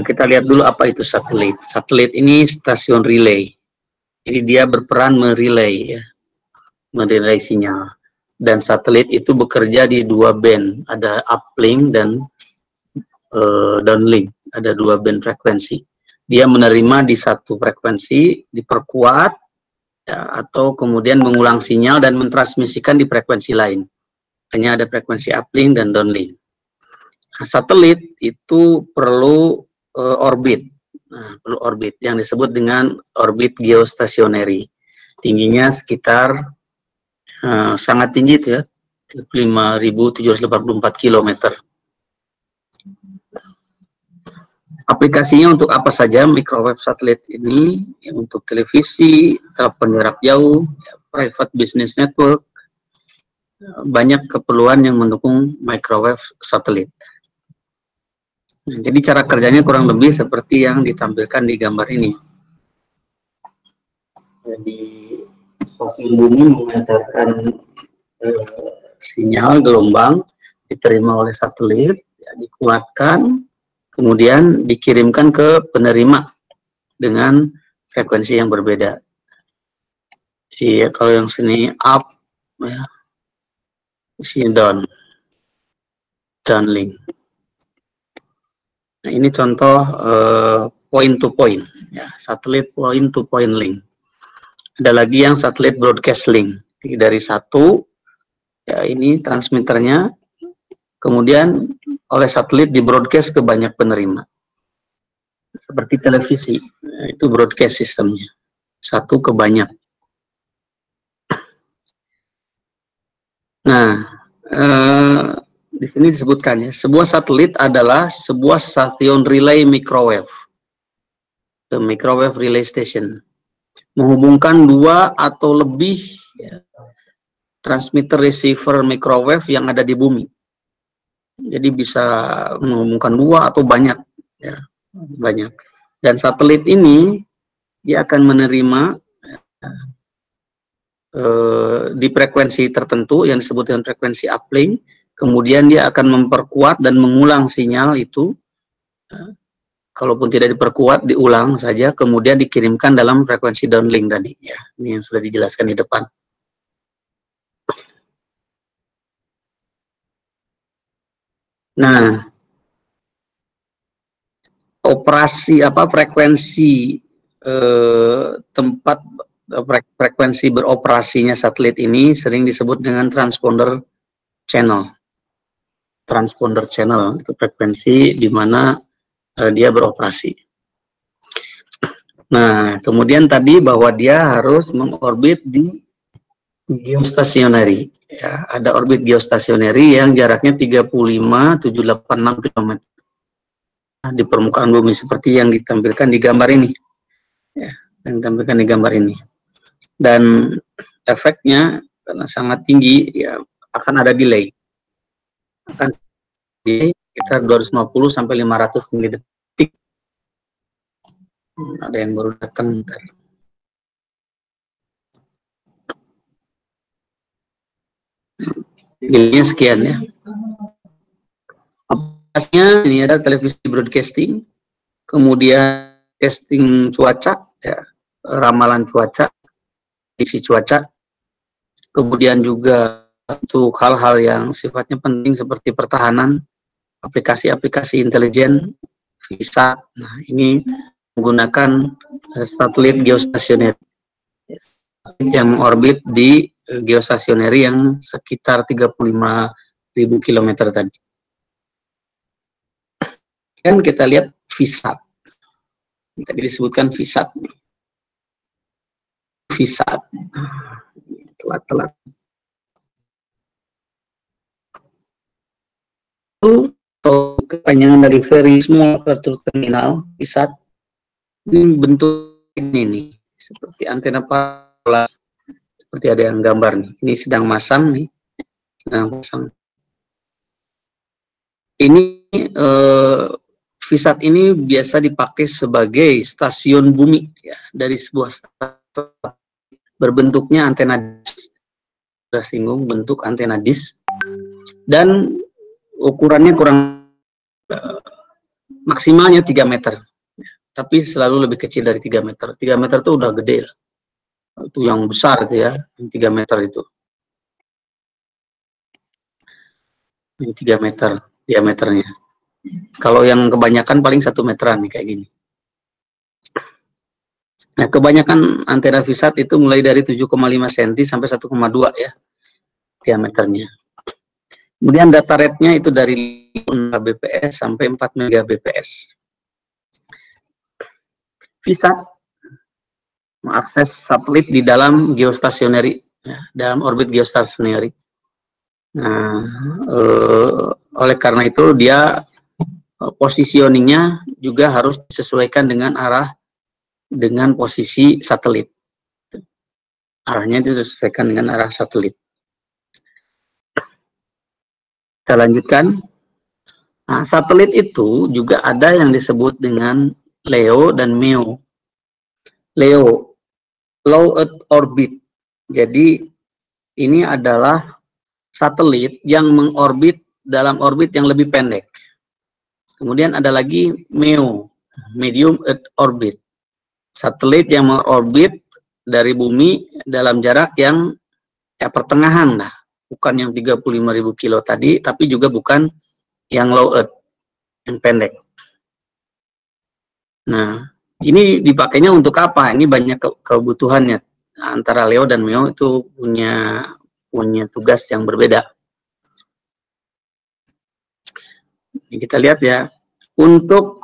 Kita lihat dulu apa itu satelit. Satelit ini stasiun relay. Jadi dia berperan merelay, ya, merelay sinyal. Dan satelit itu bekerja di dua band, ada uplink dan downlink, ada dua band frekuensi. Dia menerima di satu frekuensi, diperkuat, ya, atau kemudian mengulang sinyal dan mentransmisikan di frekuensi lain. Hanya ada frekuensi uplink dan downlink. Nah, satelit itu perlu orbit. Nah, perlu orbit yang disebut dengan orbit geostationary. Tingginya sekitar sangat tinggi itu ya, 5.784 km. Aplikasinya untuk apa saja microwave satelit ini? Ya, untuk televisi, telepon jarak jauh, ya, private business network, banyak keperluan yang mendukung microwave satelit. Nah, jadi cara kerjanya kurang lebih seperti yang ditampilkan di gambar ini. Jadi stasiun bumi memancarkan sinyal gelombang diterima oleh satelit, ya, dikuatkan, kemudian dikirimkan ke penerima dengan frekuensi yang berbeda. Jadi kalau yang sini up, ya, sini down, downlink. Nah, ini contoh point to point, ya, satelit point to point link. Ada lagi yang satelit broadcast link. Jadi dari satu, ya, ini transmitternya, kemudian oleh satelit di broadcast ke banyak penerima. Seperti televisi, itu broadcast sistemnya, satu ke banyak. Nah, di sini disebutkan, ya, sebuah satelit adalah sebuah stasiun relay microwave, the microwave relay station, menghubungkan dua atau lebih, ya, transmitter receiver microwave yang ada di bumi. Jadi bisa menghubungkan dua atau banyak, ya, banyak. Dan satelit ini dia akan menerima di frekuensi tertentu yang disebut dengan frekuensi uplink. Kemudian dia akan memperkuat dan mengulang sinyal itu. Kalaupun tidak diperkuat, diulang saja, kemudian dikirimkan dalam frekuensi downlink tadi. Ya, ini yang sudah dijelaskan di depan. Nah, operasi frekuensi tempat frekuensi beroperasinya satelit ini sering disebut dengan transponder channel. Transponder channel itu frekuensi di mana dia beroperasi. Nah, kemudian tadi bahwa dia harus mengorbit di geostationary. Ya, ada orbit geostationary yang jaraknya 35.786 km di permukaan bumi seperti yang ditampilkan di gambar ini. Ya, yang ditampilkan di gambar ini. Dan efeknya karena sangat tinggi, ya, akan ada delay. Akan delay sekitar 250 sampai 500 milidetik. Ada yang baru datang tadi. Delaynya sekian, ya. Aplikasinya ini ada televisi broadcasting, kemudian casting cuaca, ya, ramalan cuaca, prediksi cuaca, kemudian juga untuk hal-hal yang sifatnya penting seperti pertahanan, aplikasi-aplikasi intelijen, visa. Nah, ini menggunakan satelit geostationary yang orbit di geostationary yang sekitar 35.000 km tadi. Kan kita lihat VISAT. Tadi disebutkan VISAT. VISAT. Telat-telat. Itu kepanjangan dari Very Small Aperture Terminal, VISAT. Ini bentuk ini nih, seperti antena parabola. Seperti ada yang gambar nih. Ini sedang masang nih. Sedang pasang. Ini VISAT ini biasa dipakai sebagai stasiun bumi, ya, dari sebuah stasiun berbentuknya antena disk. Sudah singgung bentuk antena disk dan ukurannya kurang maksimalnya 3 meter. Tapi selalu lebih kecil dari 3 meter. 3 meter itu udah gede. Itu yang besar itu ya, 3 meter itu. 3 meter diameternya. Kalau yang kebanyakan paling 1 meteran nih kayak gini. Nah, kebanyakan antena VSAT itu mulai dari 7,5 cm sampai 1,2 ya diameternya. Kemudian data rate-nya itu dari 5 Mbps sampai 4 Mbps. VSAT mengakses satelit di dalam geostationary, ya, dalam orbit geostationary. Nah, oleh karena itu dia positioningnya juga harus disesuaikan dengan dengan posisi satelit. Arahnya disesuaikan dengan arah satelit. Kita lanjutkan. Nah, satelit itu juga ada yang disebut dengan LEO dan MEO. LEO, Low Earth Orbit. Jadi ini adalah satelit yang mengorbit dalam orbit yang lebih pendek. Kemudian ada lagi MEO, Medium Earth Orbit. Satelit yang mengorbit dari bumi dalam jarak yang ya pertengahan lah. Bukan yang 35.000 kilo tadi, tapi juga bukan yang low earth, yang pendek. Nah, ini dipakainya untuk apa? Ini banyak kebutuhannya. Antara LEO dan MEO itu punya tugas yang berbeda. Ini kita lihat ya, untuk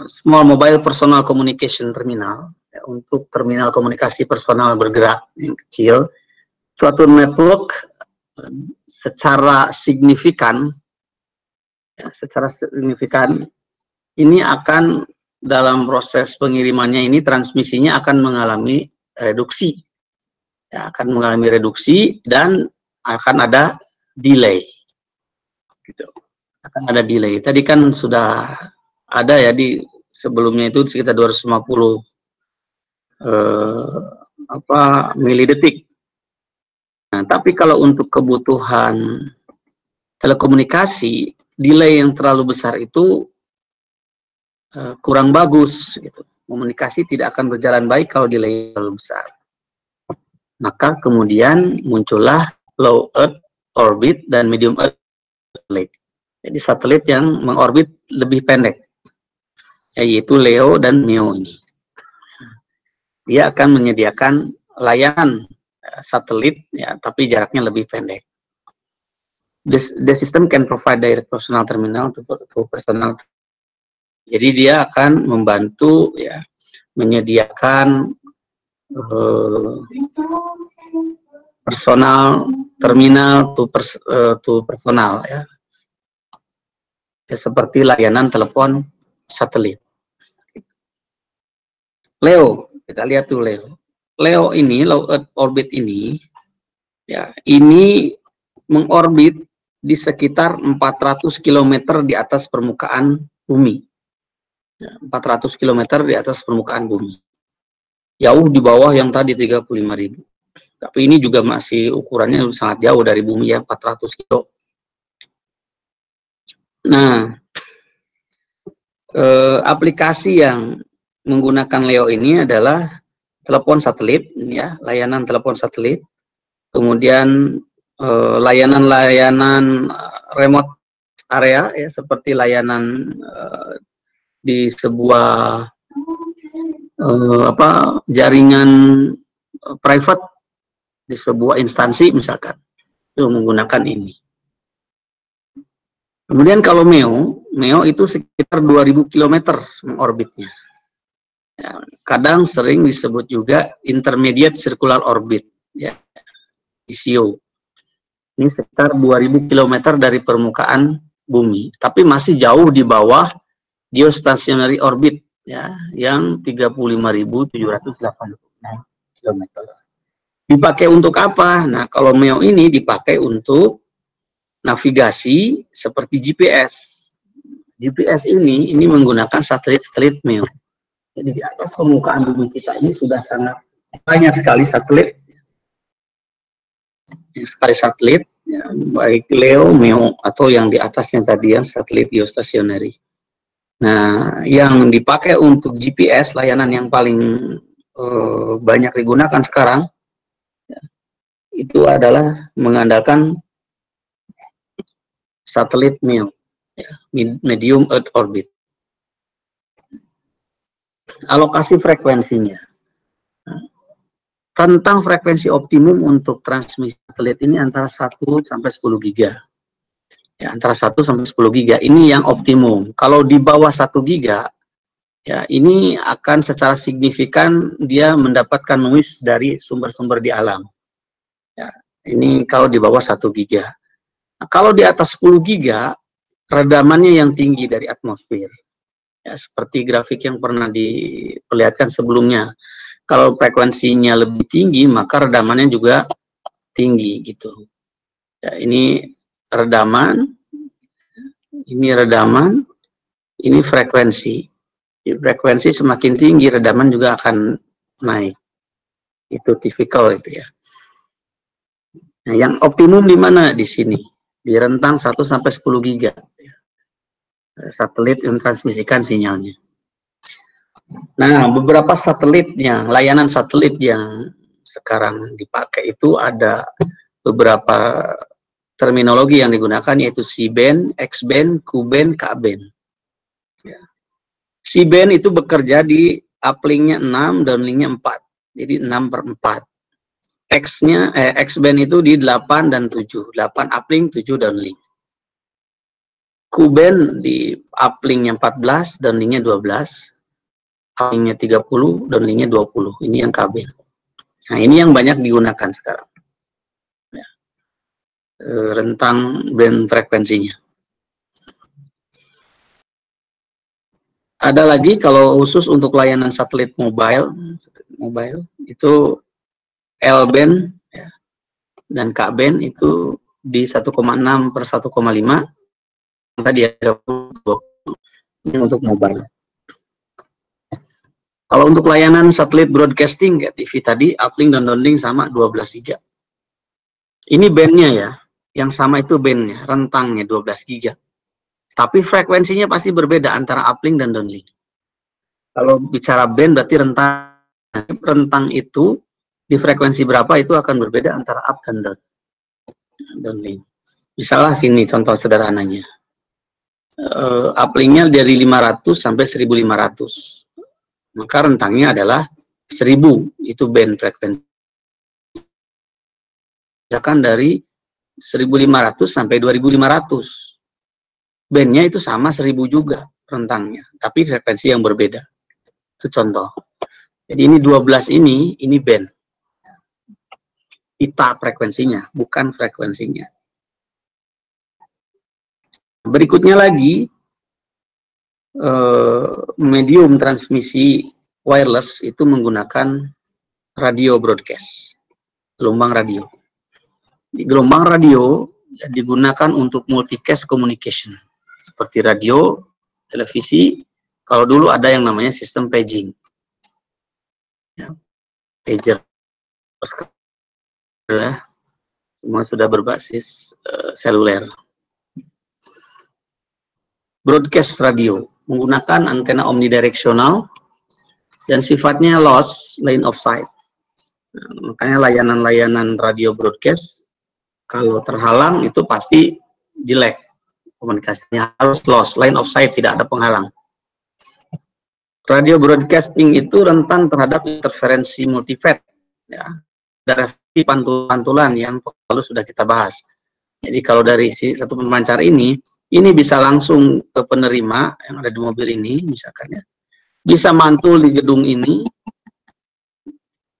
Small Mobile Personal Communication Terminal, ya, untuk terminal komunikasi personal bergerak yang kecil, suatu network secara signifikan ini akan dalam proses pengirimannya ini transmisinya akan mengalami reduksi, ya, akan mengalami reduksi dan akan ada delay, gitu. Akan ada delay. Tadi kan sudah ada ya di sebelumnya itu sekitar 250 milidetik. Nah, tapi kalau untuk kebutuhan telekomunikasi, delay yang terlalu besar itu kurang bagus. Gitu. Komunikasi tidak akan berjalan baik kalau delay terlalu besar. Maka kemudian muncullah low Earth orbit dan medium Earth orbit. Jadi satelit yang mengorbit lebih pendek, yaitu LEO dan MEO ini. Dia akan menyediakan layanan satelit, ya, tapi jaraknya lebih pendek. The system can provide direct personal terminal to personal. Jadi dia akan membantu ya menyediakan personal terminal to personal ya. Seperti layanan telepon satelit. LEO, kita lihat tuh LEO. LEO ini, low Earth orbit ini, ya, ini mengorbit di sekitar 400 km di atas permukaan bumi. Ya, 400 km di atas permukaan bumi. Jauh di bawah yang tadi 35.000. Tapi ini juga masih ukurannya sangat jauh dari bumi ya, 400 kilo. Nah, aplikasi yang menggunakan LEO ini adalah telepon satelit, ya, layanan telepon satelit, kemudian layanan-layanan remote area, ya, seperti layanan di sebuah jaringan private di sebuah instansi misalkan, itu menggunakan ini. Kemudian kalau MEO itu sekitar 2000 km mengorbitnya. Ya, kadang sering disebut juga intermediate circular orbit, ya, ICO. Ini sekitar 2000 km dari permukaan bumi, tapi masih jauh di bawah geostationary orbit, ya, yang 35.786 km. Dipakai untuk apa? Nah, kalau MEO ini dipakai untuk navigasi seperti GPS. GPS ini menggunakan satelit-satelit MEO. Jadi di atas permukaan bumi kita ini sudah sangat banyak sekali satelit, ya, baik LEO, MEO atau yang di atasnya tadi yang satelit geostationary. Nah, yang dipakai untuk GPS, layanan yang paling banyak digunakan sekarang, itu adalah mengandalkan satelit MEO, Medium Earth Orbit. Alokasi frekuensinya. Rentang frekuensi optimum untuk transmisi satelit ini antara 1 sampai 10 giga. Ya, antara 1 sampai 10 giga. Ini yang optimum. Kalau di bawah 1 giga, ya ini akan secara signifikan dia mendapatkan noise dari sumber-sumber di alam. Ya, ini kalau di bawah 1 giga. Nah, kalau di atas 10 giga, redamannya yang tinggi dari atmosfer. Ya, seperti grafik yang pernah diperlihatkan sebelumnya. Kalau frekuensinya lebih tinggi, maka redamannya juga tinggi gitu. Ya, ini redaman, ini frekuensi. Frekuensi semakin tinggi, redaman juga akan naik. Itu tipikal itu ya. Nah, yang optimum di mana di sini? Di rentang 1 sampai 10 giga. Satelit yang transmisikan sinyalnya. Nah, beberapa satelitnya, layanan satelit yang sekarang dipakai itu ada beberapa terminologi yang digunakan, yaitu C-band, X-band, Q-band, K-band. Ya. C-band itu bekerja di uplink-nya 6, downlink-nya 4. Jadi 6/4. X-band itu di 8 dan 7. 8 uplink, 7 downlink. Q-band di uplink-nya 14, downlink-nya 12. Uplink-nya 30, downlink-nya 20. Ini yang K-band. Nah, ini yang banyak digunakan sekarang. Ya. Rentang band frekuensinya. Ada lagi kalau khusus untuk layanan satelit mobile itu L-band ya, dan K-band itu di 1,6/1,5. Tadi ada 20. Ini untuk mobile. Kalau untuk layanan satelit broadcasting kayak TV tadi, uplink dan downlink sama 12 giga. Ini bandnya ya, yang sama itu bandnya, rentangnya 12 giga. Tapi frekuensinya pasti berbeda antara uplink dan downlink. Kalau bicara band berarti rentang itu di frekuensi berapa itu akan berbeda antara up dan downlink. Misalnya sini contoh sederhananya. Uplinknya dari 500 sampai 1500. Maka rentangnya adalah 1000, itu band frekuensi. Misalkan dari 1500 sampai 2500. Bandnya itu sama 1000 juga rentangnya, tapi frekuensi yang berbeda. Itu contoh. Jadi ini 12 ini band. Pita frekuensinya, bukan frekuensinya. Berikutnya lagi, medium transmisi wireless itu menggunakan radio broadcast, gelombang radio. Di gelombang radio ya, digunakan untuk multicast communication, seperti radio, televisi. Kalau dulu ada yang namanya sistem paging, ya, pager. Semua sudah berbasis seluler. Broadcast radio menggunakan antena omnidireksional dan sifatnya loss line of sight. Nah, makanya layanan-layanan radio broadcast kalau terhalang itu pasti jelek komunikasinya, harus loss line of sight, tidak ada penghalang. Radio broadcasting itu rentan terhadap interferensi multifat, ya, dari pantulan yang lalu sudah kita bahas. Jadi kalau dari satu pemancar ini bisa langsung ke penerima yang ada di mobil ini, misalkan ya, bisa mantul di gedung ini,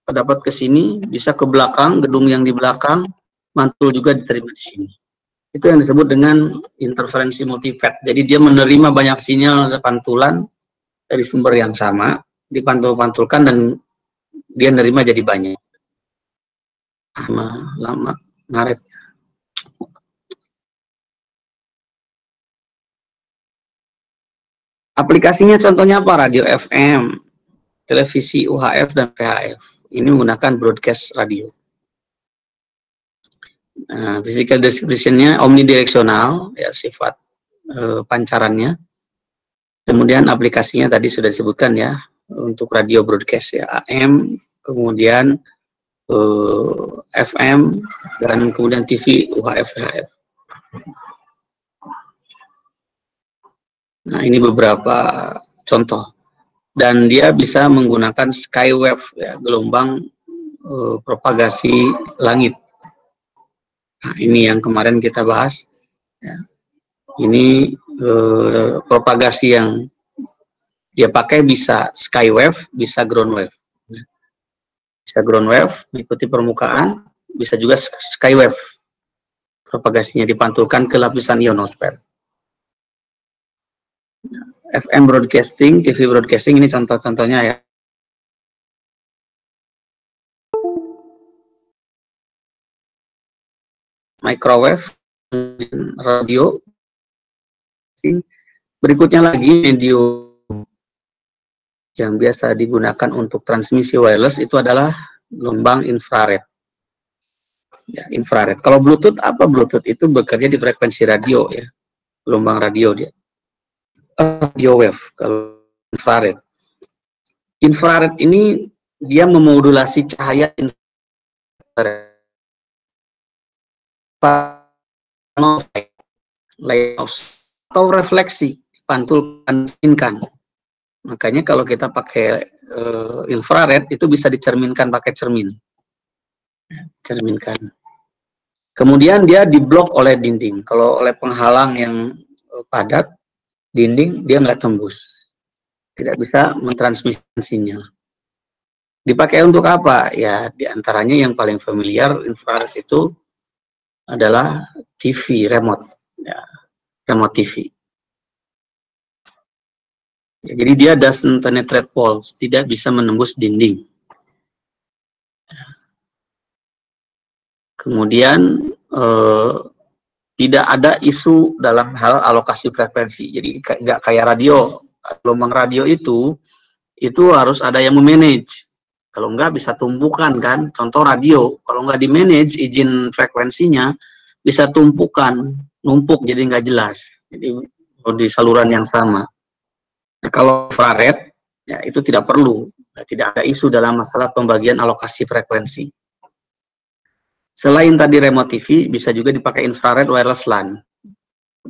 dapat ke sini, bisa ke belakang, gedung yang di belakang, mantul juga diterima di sini. Itu yang disebut dengan interferensi multifat. Jadi dia menerima banyak sinyal pantulan dari sumber yang sama, dipantul-pantulkan dan dia menerima jadi banyak. Lama ngaret. Aplikasinya contohnya apa? Radio FM, televisi UHF dan VHF. Ini menggunakan broadcast radio. Nah, physical description-nya omnidireksional, ya, sifat pancarannya. Kemudian aplikasinya tadi sudah disebutkan ya, untuk radio broadcast ya, AM, kemudian FM, dan kemudian TV UHF VHF. Nah, ini beberapa contoh. Dan dia bisa menggunakan skywave, ya, gelombang propagasi langit. Nah, ini yang kemarin kita bahas. Ya. Ini propagasi yang dia pakai bisa skywave, bisa ground wave. Bisa ground wave, mengikuti permukaan, bisa juga skywave. Propagasinya dipantulkan ke lapisan ionosfer. FM broadcasting, TV broadcasting, ini contoh-contohnya ya. Microwave, radio. Berikutnya lagi medium yang biasa digunakan untuk transmisi wireless itu adalah gelombang infrared. Ya, infrared. Kalau Bluetooth apa? Bluetooth itu bekerja di frekuensi radio ya, gelombang radio dia. Radio wave. Kalau infrared. Infrared ini dia memodulasi cahaya infrared. Atau refleksi, dipantulkan. Makanya kalau kita pakai infrared itu bisa dicerminkan pakai cermin. Cerminkan. Kemudian dia diblok oleh dinding. Kalau oleh penghalang yang padat, dinding dia nggak tembus. Tidak bisa mentransmisikan sinyal. Dipakai untuk apa? Ya, diantaranya yang paling familiar infrared itu adalah TV, remote. Ya, remote TV. Ya, jadi dia doesn't penetrate walls, tidak bisa menembus dinding. Kemudian tidak ada isu dalam hal alokasi frekuensi. Jadi nggak kayak radio. Gelombang radio itu harus ada yang memanage. Kalau nggak bisa tumpukan kan. Contoh radio, kalau nggak di-manage izin frekuensinya bisa tumpukan, numpuk jadi nggak jelas. Jadi di saluran yang sama. Nah, kalau infrared ya itu tidak perlu, tidak ada isu dalam masalah pembagian alokasi frekuensi. Selain tadi remote TV, bisa juga dipakai infrared wireless LAN.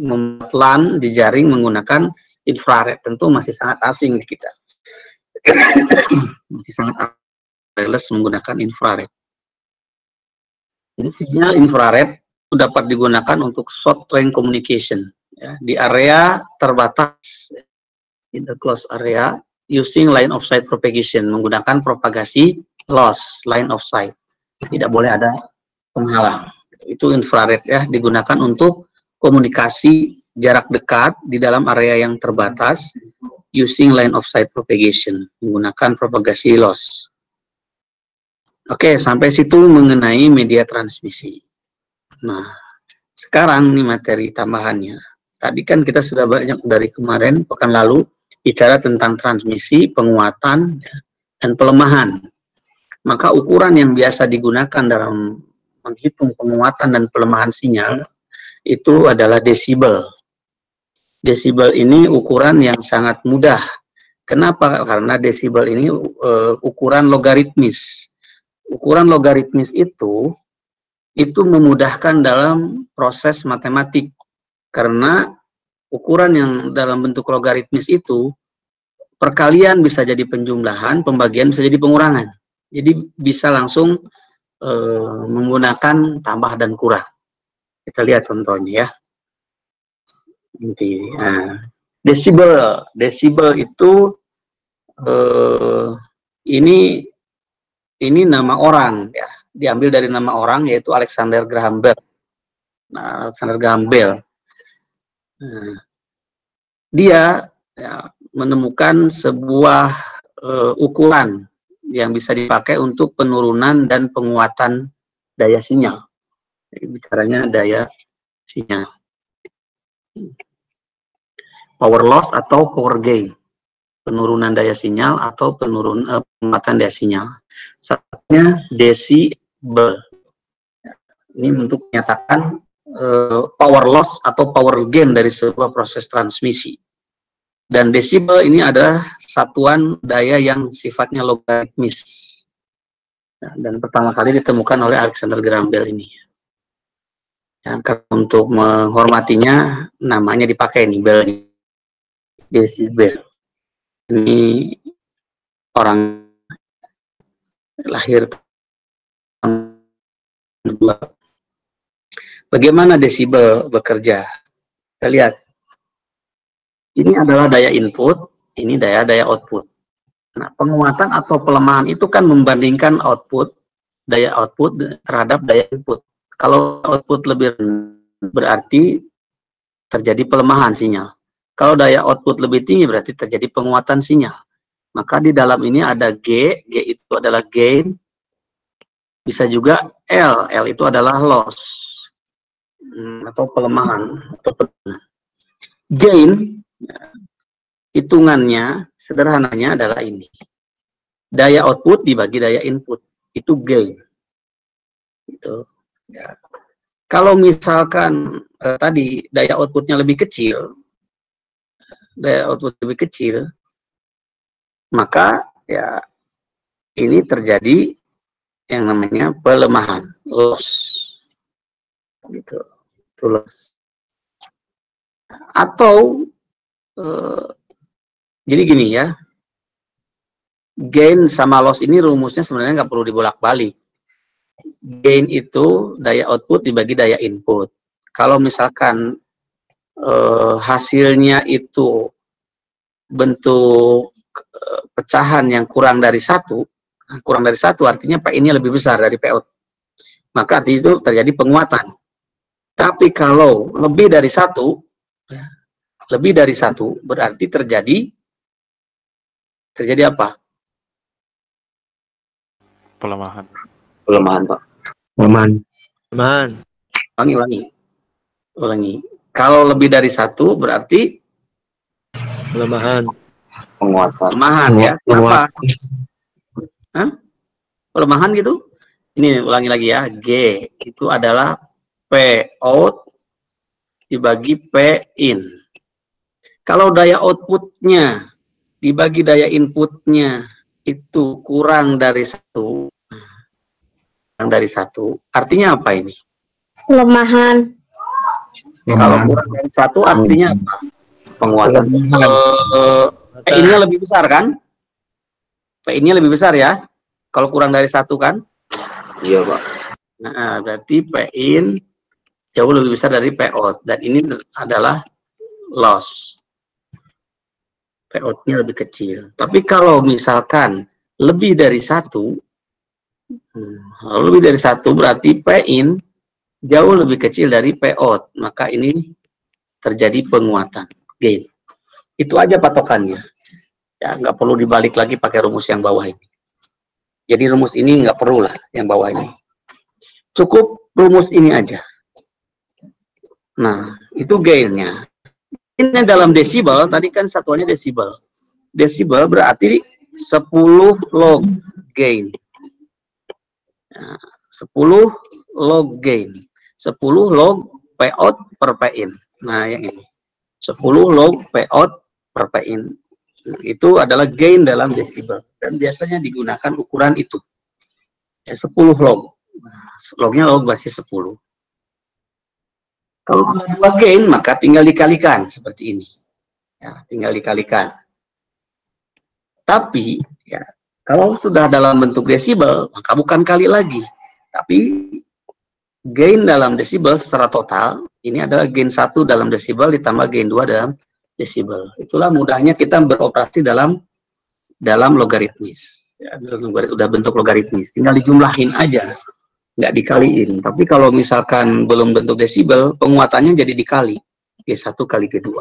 Membuat LAN di jaring menggunakan infrared, tentu masih sangat asing di kita. Masih sangat wireless menggunakan infrared. Jadi sinyal infrared dapat digunakan untuk short range communication ya, di area terbatas, in the closed area, using line of sight propagation, menggunakan propagasi loss, line of sight. Tidak boleh ada penghalang. Itu infrared ya, digunakan untuk komunikasi jarak dekat di dalam area yang terbatas using line of sight propagation, menggunakan propagasi loss. Oke, sampai situ mengenai media transmisi. Nah, sekarang nih materi tambahannya. Tadi kan kita sudah banyak dari kemarin, pekan lalu, bicara tentang transmisi, penguatan, dan pelemahan. Maka ukuran yang biasa digunakan dalam menghitung penguatan dan pelemahan sinyal itu adalah desibel. Desibel ini ukuran yang sangat mudah. Kenapa? Karena desibel ini ukuran logaritmis. Ukuran logaritmis itu memudahkan dalam proses matematik. Karena ukuran yang dalam bentuk logaritmis itu perkalian bisa jadi penjumlahan, pembagian bisa jadi pengurangan. Jadi bisa langsung menggunakan tambah dan kurang. Kita lihat contohnya ya. Nah, desibel itu ini nama orang ya, diambil dari nama orang yaitu Alexander Graham Bell. Nah, Alexander Graham Bell. Nah, dia ya, menemukan sebuah ukuran yang bisa dipakai untuk penurunan dan penguatan daya sinyal. Jadi, bicaranya daya sinyal. Power loss atau power gain. Penurunan daya sinyal atau penguatan daya sinyal. Satunya desibel. Ini untuk menyatakan power loss atau power gain dari sebuah proses transmisi. Dan desibel ini adalah satuan daya yang sifatnya logaritmis. Dan pertama kali ditemukan oleh Alexander Graham Bell ini. Ya, untuk menghormatinya, namanya dipakai nih, Bell. Desibel. Ini orang lahir tahun 2. Bagaimana desibel bekerja? Kita lihat. Ini adalah daya input, ini daya output. Nah, penguatan atau pelemahan itu kan membandingkan daya output terhadap daya input. Kalau output lebih berarti terjadi pelemahan sinyal. Kalau daya output lebih tinggi berarti terjadi penguatan sinyal. Maka di dalam ini ada G itu adalah gain, bisa juga L itu adalah loss atau pelemahan. Gain, hitungannya sederhananya adalah ini. Daya output dibagi daya input, itu gain. Gitu. Ya. Kalau misalkan tadi daya outputnya lebih kecil, maka ya ini terjadi yang namanya pelemahan, loss. Gitu. Itu loss. Atau jadi gini ya, gain sama loss ini rumusnya sebenarnya nggak perlu dibolak-balik. Gain itu daya output dibagi daya input. Kalau misalkan hasilnya itu bentuk pecahan yang kurang dari satu artinya PI-nya lebih besar dari PO. Maka artinya itu terjadi penguatan. Tapi kalau lebih dari satu berarti terjadi apa? Pelemahan. Pelemahan, Pak. Pelemahan. Ulangi. Kalau lebih dari satu berarti pelemahan. Pelemahan ya. Kenapa? Hah? Pelemahan gitu? Ini ulangi lagi ya. G itu adalah P out dibagi P in. Kalau daya outputnya dibagi daya inputnya itu kurang dari satu, artinya apa ini? Pelemahan. Kalau kurang dari satu artinya apa? Penguatan. PI-nya lebih besar kan? PI-nya lebih besar ya? Kalau kurang dari satu kan? Iya, Pak. Nah, berarti PI jauh lebih besar dari PO. Dan ini adalah loss. PO-nya lebih kecil. Tapi kalau misalkan lebih dari satu berarti PIN jauh lebih kecil dari PO. Maka ini terjadi penguatan, gain. Itu aja patokannya. Ya, nggak perlu dibalik lagi pakai rumus yang bawah ini. Jadi rumus ini nggak perlu lah yang bawah ini. Cukup rumus ini aja. Nah, itu gainnya. Ini dalam desibel, tadi kan satuannya desibel. Desibel berarti 10 log gain. Nah, 10 log gain. 10 log P out per P in. Nah, yang ini. 10 log P out per P in. Nah, itu adalah gain dalam desibel. Dan biasanya digunakan ukuran itu. Ya, 10 log. Nah, lognya log basis 10. Kalau ada 2 gain, maka tinggal dikalikan seperti ini. Ya, tinggal dikalikan. Tapi, ya, kalau sudah dalam bentuk desibel, maka bukan kali lagi. Tapi, gain dalam desibel secara total, ini adalah gain 1 dalam desibel ditambah gain 2 dalam desibel. Itulah mudahnya kita beroperasi dalam logaritmis. Ya, udah bentuk logaritmis. Tinggal dijumlahin aja. Nggak dikaliin. Tapi kalau misalkan belum bentuk desibel, penguatannya jadi dikali. G1 kali G2.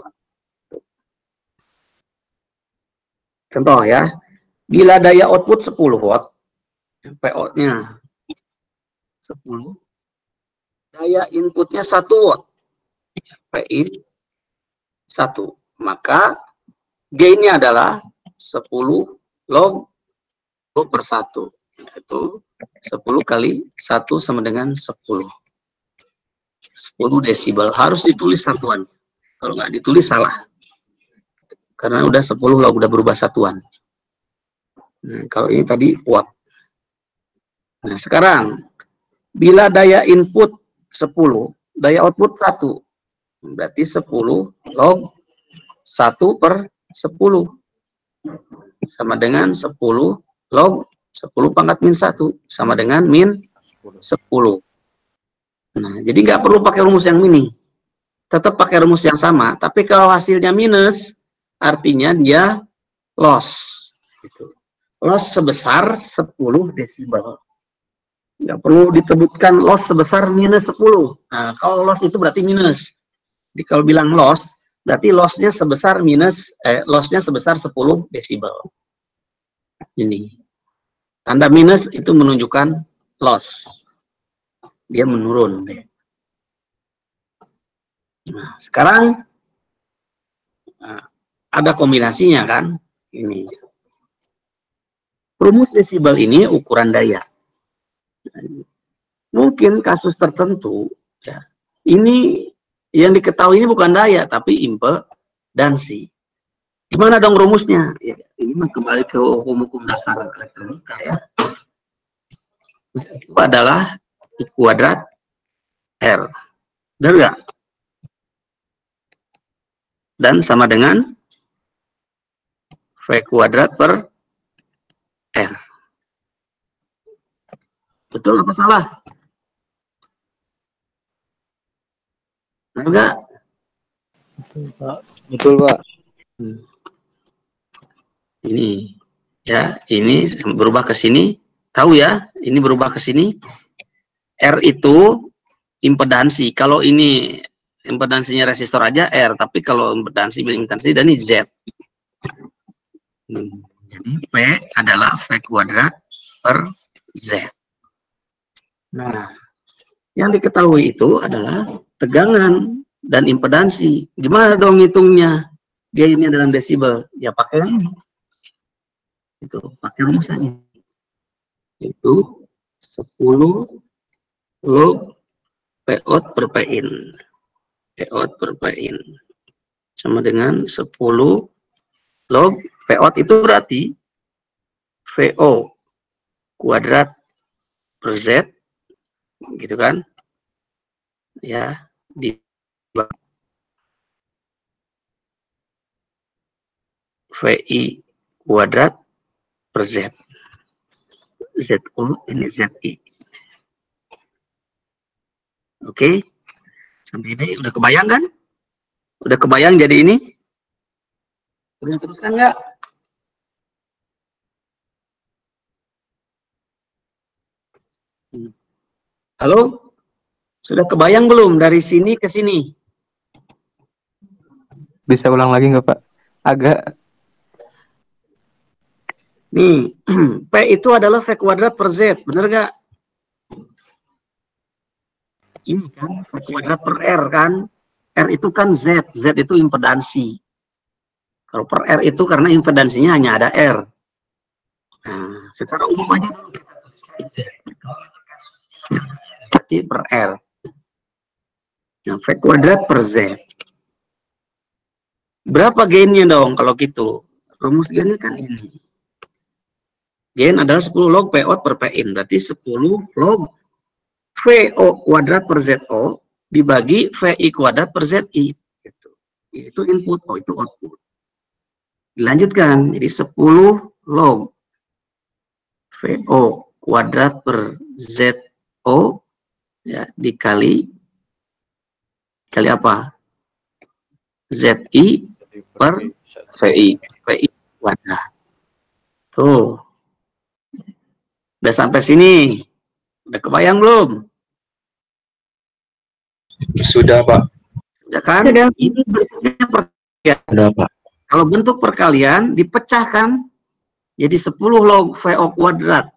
Contoh ya, bila daya output 10 watt, PO-nya 10, daya inputnya 1 watt, PI 1, maka gainnya adalah 10 log per 1, yaitu 10 kali 1 sama dengan 10. 10 desibel. Harus ditulis satuan. Kalau nggak ditulis salah. karena udah 10 log, udah berubah satuan. Nah, kalau ini tadi watt. Nah, sekarang bila daya input 10, daya output 1, berarti 10 log 1 per 10 sama dengan 10 log 10 pangkat min 1 sama dengan min 10. Nah, jadi nggak perlu pakai rumus yang ini. Tetap pakai rumus yang sama, tapi kalau hasilnya minus, artinya dia loss. Gitu. Loss sebesar 10 desibel. Nggak perlu disebutkan loss sebesar minus 10. Nah, kalau loss itu berarti minus. Jadi kalau bilang loss, berarti lossnya sebesar lossnya sebesar 10 desibel. Ini. Tanda minus itu menunjukkan loss. Dia menurun. Nah, sekarang ada kombinasinya kan? Ini. Rumus desibel ini ukuran daya. Mungkin kasus tertentu, ya, ini yang diketahui ini bukan daya, tapi impedansi. Gimana dong rumusnya? Ya, ini kembali ke hukum-hukum dasar elektronika ya. Itu adalah I kuadrat R. Benar nggak? Dan sama dengan V kuadrat per R. Betul apa salah? Benar nggak? Betul, Pak. Betul, Pak. Ini ya, ini berubah ke sini. Tahu ya, ini berubah ke sini. R itu impedansi. Kalau ini impedansinya resistor aja R, tapi kalau impedansi dan ini Z. Jadi P adalah V kuadrat per Z. Nah, yang diketahui itu adalah tegangan dan impedansi. Gimana dong hitungnya? Dia ini dalam desibel. Ya pakai ini. Itu pakai rumus ini. Itu 10 log P out per P in. P out per P in. Sama dengan 10 log P out itu berarti VO kuadrat per Z. Gitu kan? Ya, di VI kuadrat per Z. ZO ini ZI. Oke. Sampai ini udah kebayang kan? Udah kebayang jadi ini? Udah teruskan nggak? Halo? Sudah kebayang belum dari sini ke sini? Bisa ulang lagi nggak, Pak? Agak. Nih, P itu adalah V kuadrat per Z, bener nggak? Ini kan V kuadrat per R kan? R itu kan Z, Z itu impedansi. Kalau per R itu karena impedansinya hanya ada R. Nah, secara umum aja dulu kita tulis Z. Berarti per R. Nah, V kuadrat per Z. Berapa gainnya dong kalau gitu? Rumus gainnya kan ini. Gain adalah 10 log P out per P in. Berarti 10 log VO kuadrat per ZO dibagi VI kuadrat per ZI. Gitu. Itu input, itu output. Dilanjutkan, jadi 10 log VO kuadrat per ZO ya, dikali apa? ZI per VI. VI kuadrat. Tuh. Udah sampai sini. Udah kebayang belum? Sudah, Pak. Sudah kan? Sudah. Ini bentuknya perkalian. Sudah, Pak. Kalau bentuk perkalian dipecahkan jadi 10 log VO kuadrat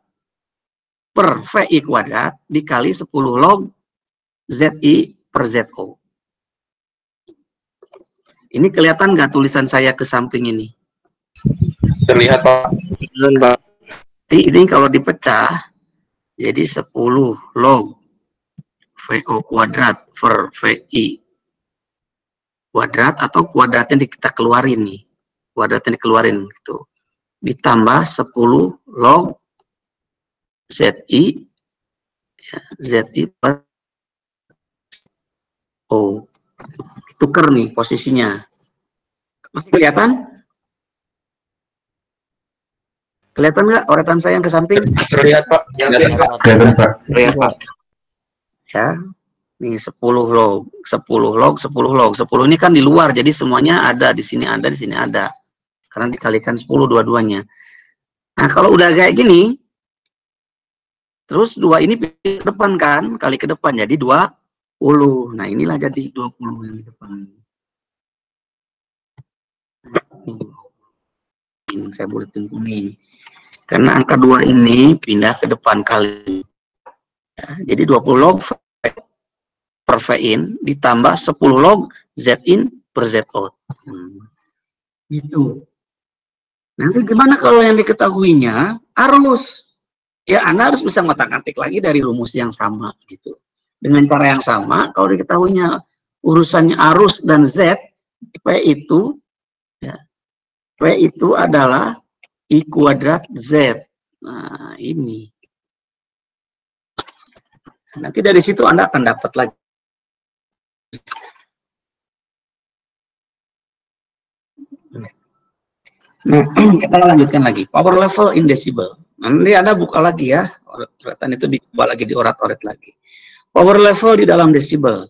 per VI kuadrat dikali 10 log ZI per ZO. Ini kelihatan nggak tulisan saya ke samping ini? Terlihat, Pak. Pak. Ini kalau dipecah jadi 10 log VO kuadrat per VI kuadrat atau kuadratnya kita keluarin nih. kuadratnya dikeluarin gitu. Ditambah 10 log ZI ya, ZI per O. Tuker nih posisinya. Masih kelihatan? Kelihatan nggak uretan saya yang ke samping? Terlihat Pak. Kelihatan, Pak. Kelihatan Pak. Terlihat Pak. Ya. Nih 10 log, 10 log, 10 log. 10 ini kan di luar, jadi semuanya ada. Di sini ada, di sini ada. Karena dikalikan 10 dua-duanya. Nah, kalau udah kayak gini, terus 2 ini ke depan kan, kali ke depan, jadi 20. Nah, inilah jadi 20 yang di depan. Saya buletin kuning. Karena angka 2 ini pindah ke depan kali. Ya, jadi 20 log per V in ditambah 10 log Z in per Z out. Gitu. Nanti gimana kalau yang diketahuinya arus? Ya Anda harus bisa ngotak-atik lagi dari rumus yang sama gitu. Dengan cara yang sama, kalau diketahuinya urusannya arus dan Z, P itu ya, P itu adalah I kuadrat Z. Nah, ini. Nanti dari situ Anda akan dapat lagi. Nah, kita lanjutkan lagi. Power level in decibel. Nanti Anda buka lagi ya. Uretan itu dicoba lagi, diorat-orat lagi. Power level di dalam desibel.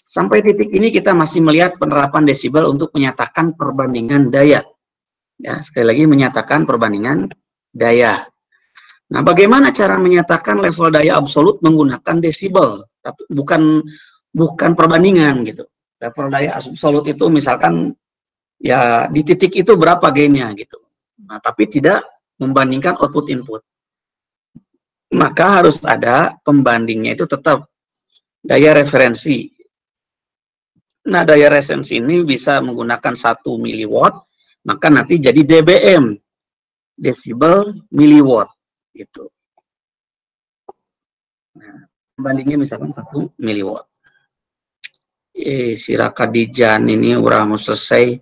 Sampai titik ini kita masih melihat penerapan desibel untuk menyatakan perbandingan daya. Ya, sekali lagi menyatakan perbandingan daya. Nah, bagaimana cara menyatakan level daya absolut menggunakan desibel? Tapi bukan perbandingan gitu. Level daya absolut itu misalkan ya di titik itu berapa gainnya gitu. Nah, tapi tidak membandingkan output input. Maka harus ada pembandingnya itu tetap daya referensi. Nah, daya referensi ini bisa menggunakan 1 miliwatt, maka nanti jadi dBm, desibel miliwatt gitu. Nah, pembandingnya misalkan 1 miliwatt. Si Raka Dijan ini orang mau selesai.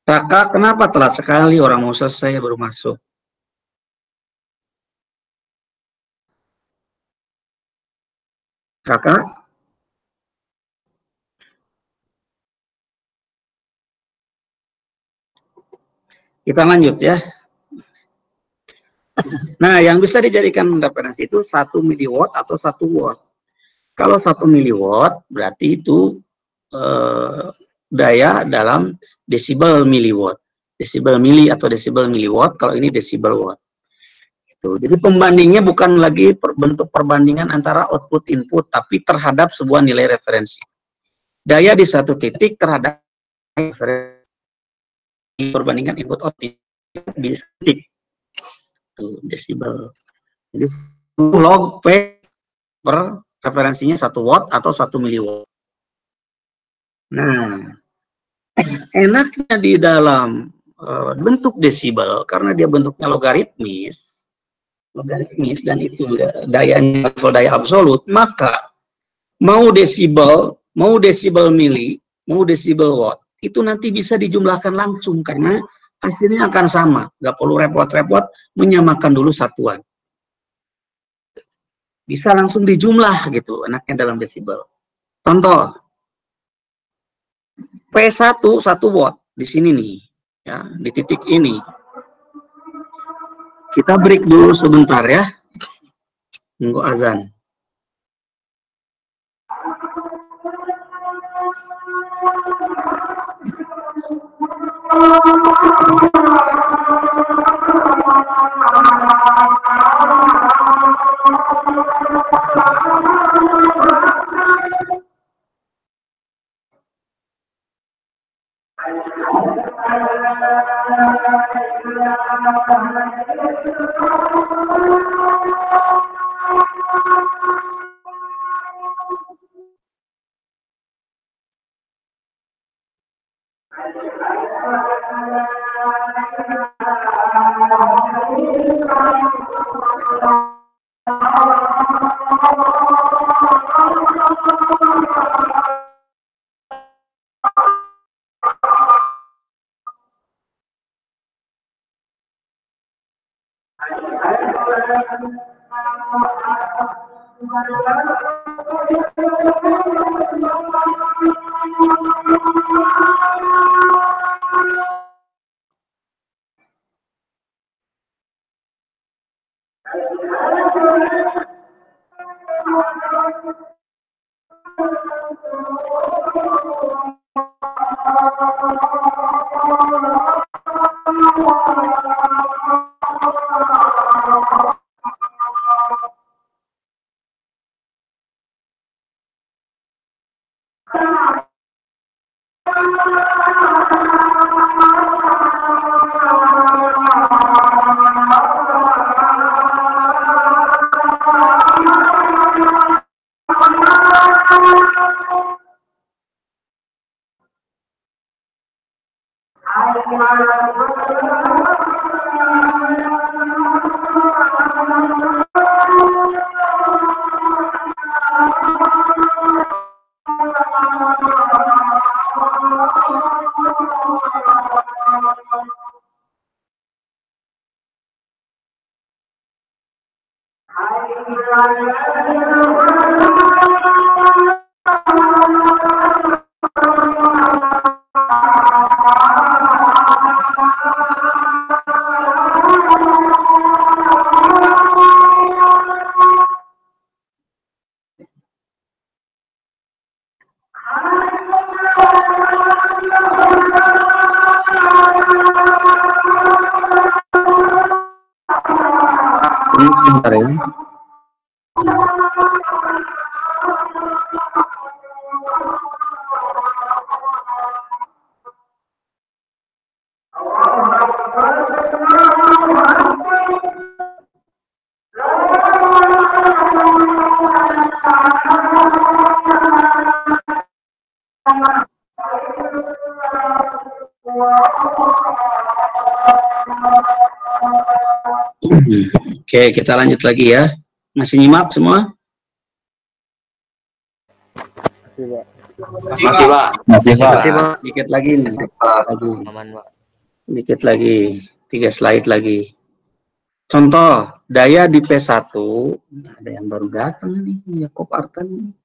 Raka, kenapa telat sekali? Orang mau selesai baru masuk. Raka? Kita lanjut ya. Nah, yang bisa dijadikan referensi itu 1 miliwatt atau 1 watt. Kalau 1 miliwatt berarti itu daya dalam desibel miliwatt. Desibel mili atau desibel miliwatt, kalau ini desibel watt. Jadi pembandingnya bukan lagi bentuk perbandingan antara output input, tapi terhadap sebuah nilai referensi. Daya di satu titik terhadap referensi perbandingan input output di titik. Tuh, desibel. Jadi 10 log P per referensinya 1 watt atau 1 miliwatt. Nah, enaknya di dalam bentuk desibel, karena dia bentuknya logaritmis dan itu dayanya level daya absolut, maka mau desibel mili, mau desibel watt, itu nanti bisa dijumlahkan langsung karena hasilnya akan sama, nggak perlu repot-repot menyamakan dulu satuan. Bisa langsung dijumlah gitu, enaknya dalam desibel. Contoh, P1 1 watt di sini nih, ya di titik ini. Kita break dulu sebentar ya, nunggu azan. Ini sebentar ya. Oke, kita lanjut lagi ya. Masih nyimak semua? Masih, Pak. Masih, Pak. Sedikit lagi nih. Sedikit lagi. 3 slide lagi. Contoh, daya di P1. Ada yang baru datang nih, Yakob Artan.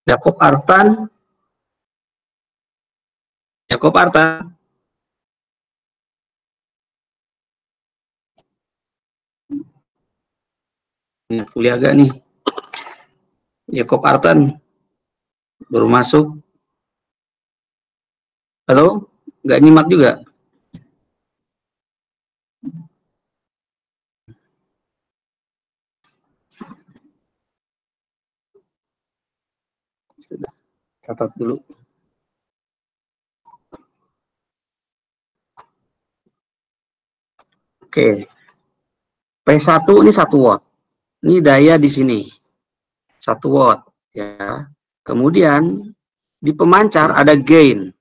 Yakob Artan. Yakob Artan. Ingat kuliah gak nih? Yakob Artan. Baru masuk. Halo? Nggak nyimak juga? Sudah. Catat dulu. Oke. P1 ini 1 watt. Ini daya di sini. 1 watt. Ya. Kemudian di pemancar ada gain.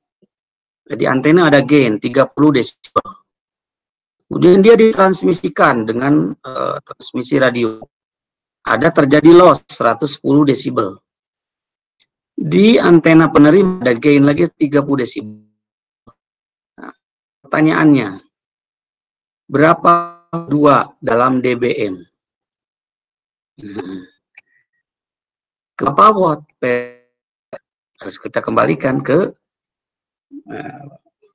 Jadi antena ada gain 30 desibel. Kemudian dia ditransmisikan dengan transmisi radio. Ada terjadi loss 110 desibel. Di antena penerima ada gain lagi 30 desibel. Nah, pertanyaannya, berapa 2 dalam dBm? Berapa watt? Harus kita kembalikan ke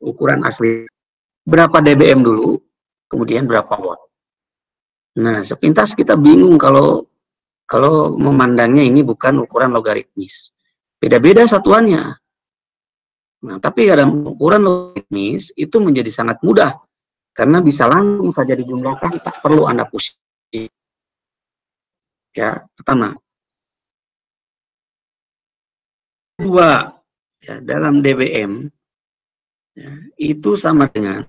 ukuran asli. Berapa dBm dulu, kemudian berapa watt. Nah, sepintas kita bingung kalau memandangnya ini bukan ukuran logaritmis. Beda-beda satuannya. Nah, tapi dalam ukuran logaritmis itu menjadi sangat mudah karena bisa langsung saja dijumlahkan, tak perlu Anda pusing. Ya, pertama. 2 ya, dalam dBm ya, itu sama dengan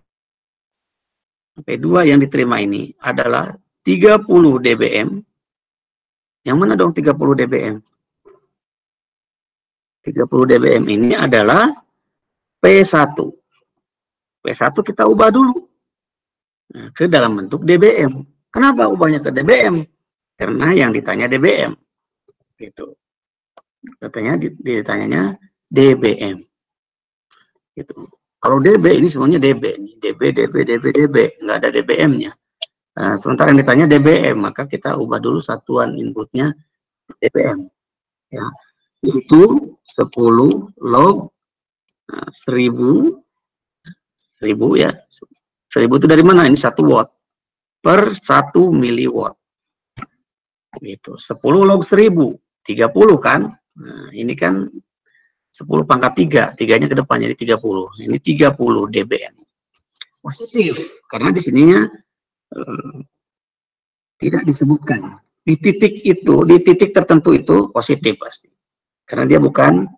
P2 yang diterima ini adalah 30 dBm. Yang mana dong 30 dBm? 30 dBm ini adalah P1. P1 kita ubah dulu ke dalam bentuk dBm. Kenapa ubahnya ke dBm? Karena yang ditanya dBm. Gitu. Katanya ditanyanya dBm. Gitu. Kalau dB ini semuanya dB, dB, nggak ada dBm-nya. Nah, sementara yang ditanya dBm, maka kita ubah dulu satuan inputnya dBm. Ya, itu 10 log 1000 ya. 1000 itu dari mana? Ini 1 watt per 1 miliwatt. Gitu. 10 log 1000, 30 kan? Nah, ini kan 10 pangkat 3, 3-nya ke depan jadi 30. Ini 30 dBm. Positif, karena di sininya tidak disebutkan. Di titik itu, di titik tertentu itu positif pasti. Karena dia bukan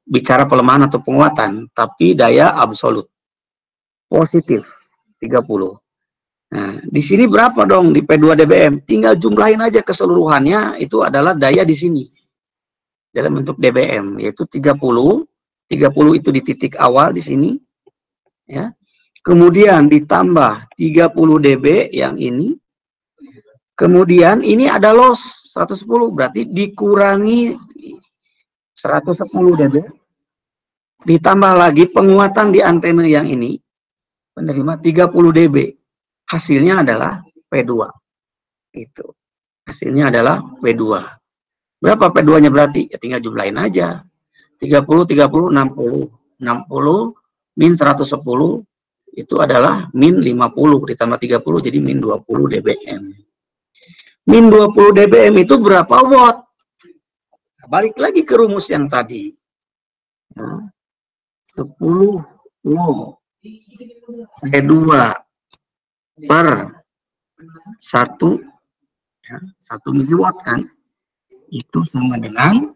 bicara pelemahan atau penguatan, tapi daya absolut. Positif, 30. Nah, di sini berapa dong di P2 dBm? Tinggal jumlahin aja keseluruhannya, itu adalah daya di sini. Dalam bentuk dBm, yaitu 30. 30 itu di titik awal di sini. Ya. Kemudian ditambah 30 dB yang ini. Kemudian ini ada loss 110, berarti dikurangi 110 dB. Ditambah lagi penguatan di antena yang ini, penerima 30 dB. Hasilnya adalah P2. Itu. Hasilnya adalah P2. Berapa P2-nya berarti? Ya tinggal jumlahin aja. 30, 60. 60 min 110 itu adalah min 50 ditambah 30 jadi min 20 dBm. Min 20 dBm itu berapa watt? Balik lagi ke rumus yang tadi. 10 log P2 per 1 miliwatt kan? Itu sama dengan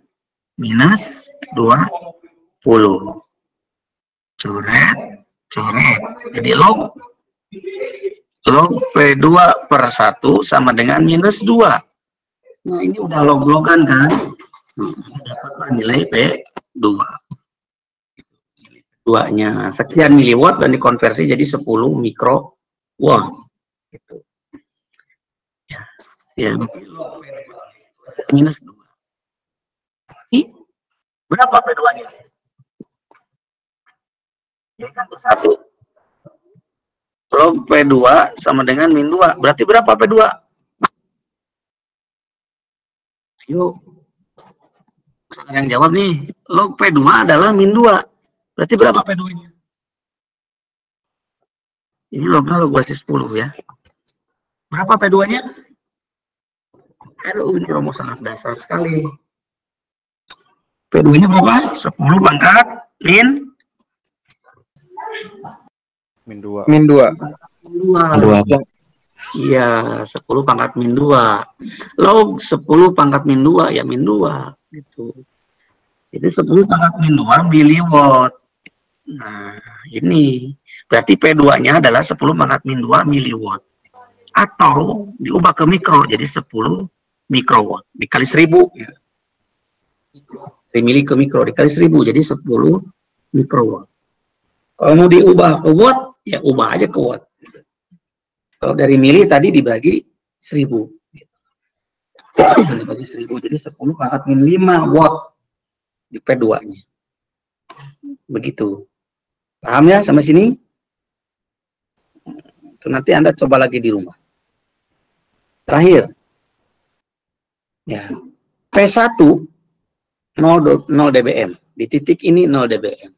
minus 20. Coret. Jadi log P2 per 1 sama dengan minus 2. Nah, ini udah log-logan kan? Dapatlah nilai P2. P2-nya sekian miliwatt dan dikonversi jadi 10 mikrowatt. Gitu. Ya, minus 2. Berapa P2-nya? Ya kan 1. Log P2 sama dengan min 2. Berarti berapa P2? Ayo. Ada yang jawab nih. Log P2 adalah min 2. Berarti berapa P2-nya? Ini lognya log basis 10 ya. Berapa P2-nya? Aduh, ini rumus sangat dasar sekali. P2-nya berapa? 10 pangkat min 2. Min 2. Iya, 10 pangkat min 2. Log 10 pangkat min 2 ya min 2 gitu. Itu 10 pangkat min 2 miliwatt. Nah, ini berarti P2-nya adalah 10 pangkat min 2 miliwatt. Atau diubah ke mikro jadi 10 mikrowatt dikali 1000 ya. Dari mili ke mikro dikali 1000 jadi 10 mikrowatt. Kalau mau diubah ke watt ya ubah aja ke watt. Kalau dari mili tadi dibagi 1000. Dibagi 1000 jadi 10 pangkat min 5 watt di P2-nya. Begitu. Paham ya sampai sini? Itu nanti Anda coba lagi di rumah. Terakhir. Ya. P1 0 dBm. Di titik ini 0 dBm.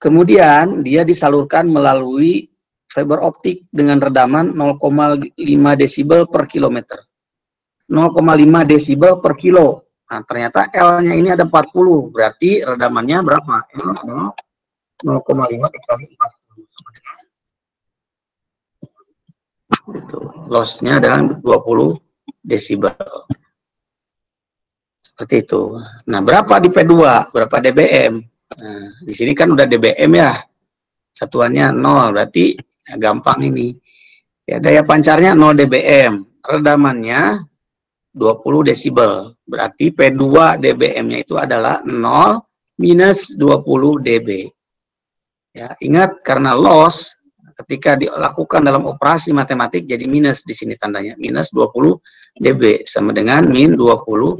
Kemudian dia disalurkan melalui fiber optik dengan redaman 0,5 desibel per kilometer. 0,5 desibel per kilo. Nah, ternyata L-nya ini ada 40. Berarti redamannya berapa? L adalah 0,5 dikali 40. Loss-nya adalah 20 desibel. Seperti itu. Nah, berapa di P2? Berapa dBm? Nah, di sini kan udah dBm ya. Satuannya 0, berarti ya, gampang ini. Ya, daya pancarnya 0 dBm. Redamannya 20 desibel. Berarti P2 dBm-nya itu adalah 0 minus 20 dB. Ya, ingat karena loss ketika dilakukan dalam operasi matematik jadi minus di sini tandanya. Minus 20 dB sama dengan min 20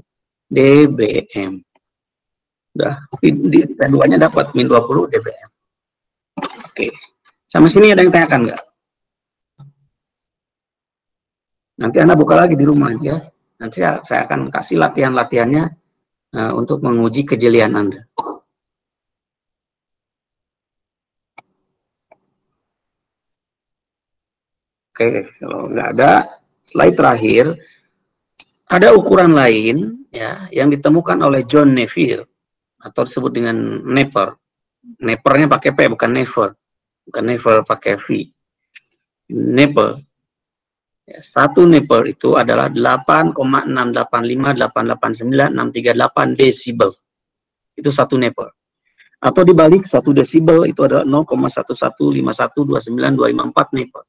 dBm. Udah, di P2-nya dapat min 20 dBm. Oke. Sampai sini ada yang tanyakan nggak? Nanti Anda buka lagi di rumah ya. Nanti saya akan kasih latihan-latihannya untuk menguji kejelian Anda. Oke, kalau nggak ada, slide terakhir, ada ukuran lain ya yang ditemukan oleh John Neville atau disebut dengan Neper. Nepernya pakai P, bukan never. Bukan never pakai V. Neper. Ya, satu Neper itu adalah 8,685889638 desibel. Itu satu Neper. Atau dibalik, satu desibel itu adalah 0,115129254 Neper.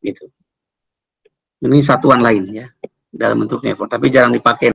Gitu. Ini satuan lain ya dalam bentuk Neper, tapi jarang dipakai.